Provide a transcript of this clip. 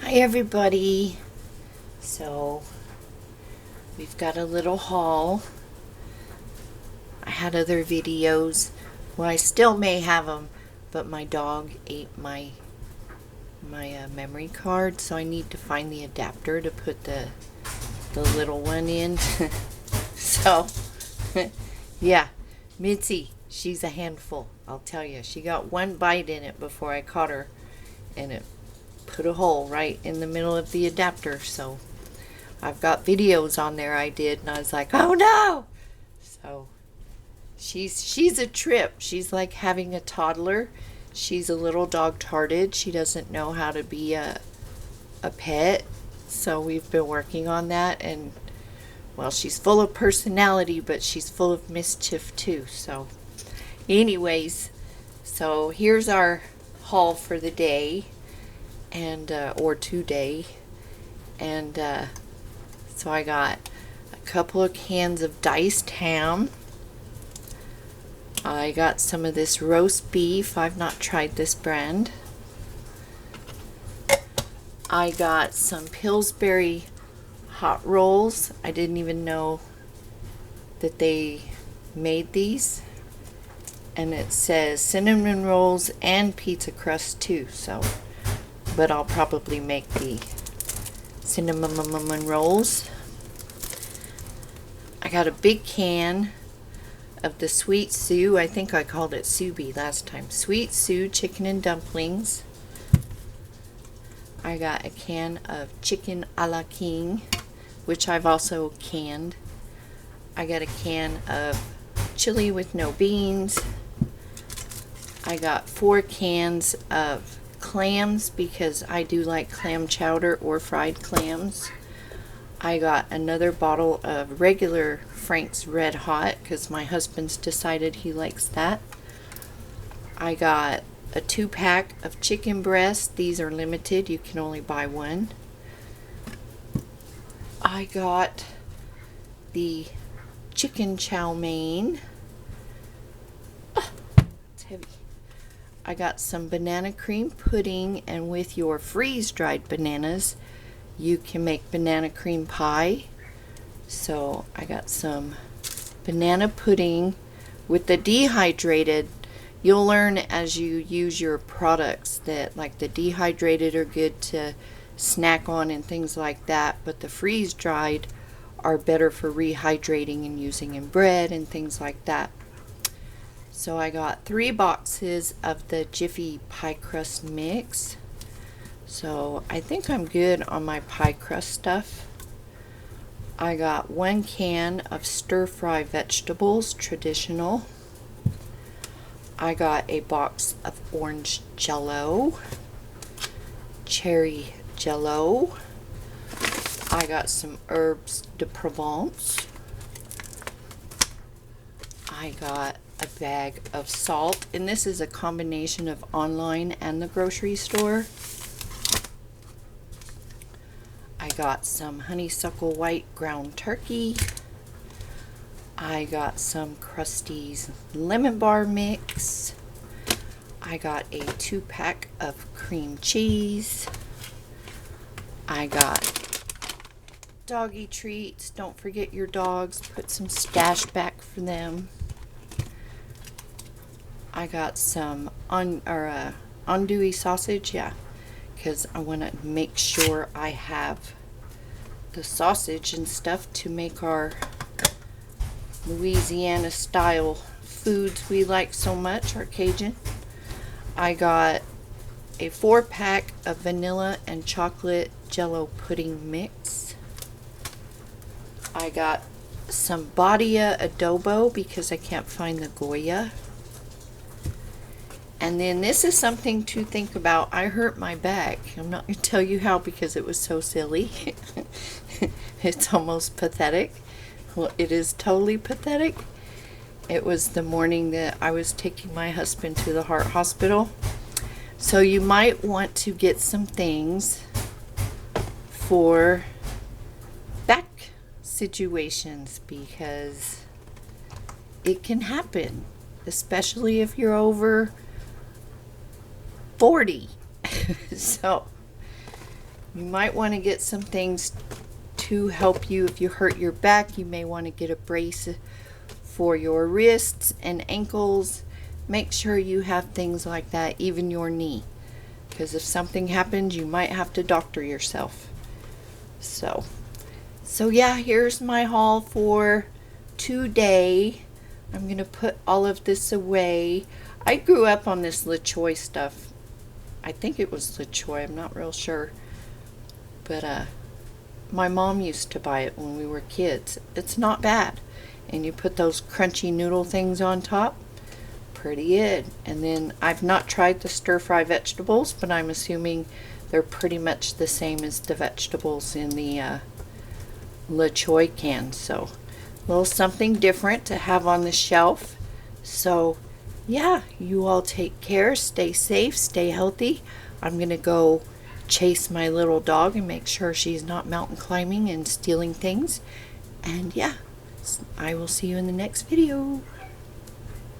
Hi everybody. So we've got a little haul. I had other videos. Well, I still may have them, but my dog ate my memory card, so I need to find the adapter to put the little one in. So yeah, Mitzi, she's a handful. I'll tell you. She got one bite in it before I caught her, and it put a hole right in the middle of the adapter. So I've got videos on there I did, and I was like, oh no. So she's a trip. She's like having a toddler. She's a little dog-hearted. She doesn't know how to be a pet. So we've been working on that, and well, she's full of personality, but she's full of mischief too. So anyways, so here's our haul for the day, and or today. And so I got a couple of cans of diced ham. I got some of this roast beef. I've not tried this brand. I got some Pillsbury hot rolls. I didn't even know that they made these. And it says cinnamon rolls and pizza crust too. So, but I'll probably make the cinnamon rolls. I got a big can of the Sweet Sue. I think I called it Subi last time. Sweet Sue chicken and dumplings. I got a can of chicken a la king, which I've also canned. I got a can of chili with no beans. I got 4 cans of clams because I do like clam chowder or fried clams. I got another bottle of regular Frank's Red Hot because my husband's decided he likes that. I got a 2-pack of chicken breasts. These are limited. You can only buy one. I got the chicken chow mein. It's heavy. I got some banana cream pudding, and with your freeze-dried bananas, you can make banana cream pie. So I got some banana pudding with the dehydrated. You'll learn as you use your products that like the dehydrated are good to snack on and things like that, but the freeze-dried are better for rehydrating and using in bread and things like that. So I got 3 boxes of the Jiffy pie crust mix. So I think I'm good on my pie crust stuff. I got 1 can of stir-fry vegetables, traditional. I got a box of orange jello, cherry jello. I got some herbs de Provence. I got a bag of salt, and this is a combination of online and the grocery store. I got some honeysuckle white ground turkey. I got some Krusteaz lemon bar mix. I got a 2-pack of cream cheese. I got doggy treats. Don't forget your dogs. Put some stash back for them. I got some andouille sausage, yeah, because I want to make sure I have the sausage and stuff to make our Louisiana style foods we like so much, our Cajun. I got a 4-pack of vanilla and chocolate jello pudding mix. I got some Badia adobo because I can't find the Goya. And then this is something to think about. I hurt my back. I'm not going to tell you how because it was so silly. It's almost pathetic. Well, it is totally pathetic. It was the morning that I was taking my husband to the heart hospital. So you might want to get some things for back situations because it can happen, especially if you're over 40. So You might want to get some things to help you if you hurt your back. You may want to get a brace for your wrists and ankles. Make sure you have things like that, even your knee, because if something happens, you might have to doctor yourself. So yeah, here's my haul for today. I'm gonna put all of this away. I grew up on this LaChoy stuff. I think it was LaChoy, I'm not real sure, but my mom used to buy it when we were kids. It's not bad, and you put those crunchy noodle things on top. Pretty good. And then I've not tried the stir-fry vegetables, but I'm assuming they're pretty much the same as the vegetables in the LaChoy can. So a little something different to have on the shelf. So yeah, you all take care, stay safe, stay healthy. I'm gonna go chase my little dog and make sure she's not mountain climbing and stealing things. And yeah, I will see you in the next video.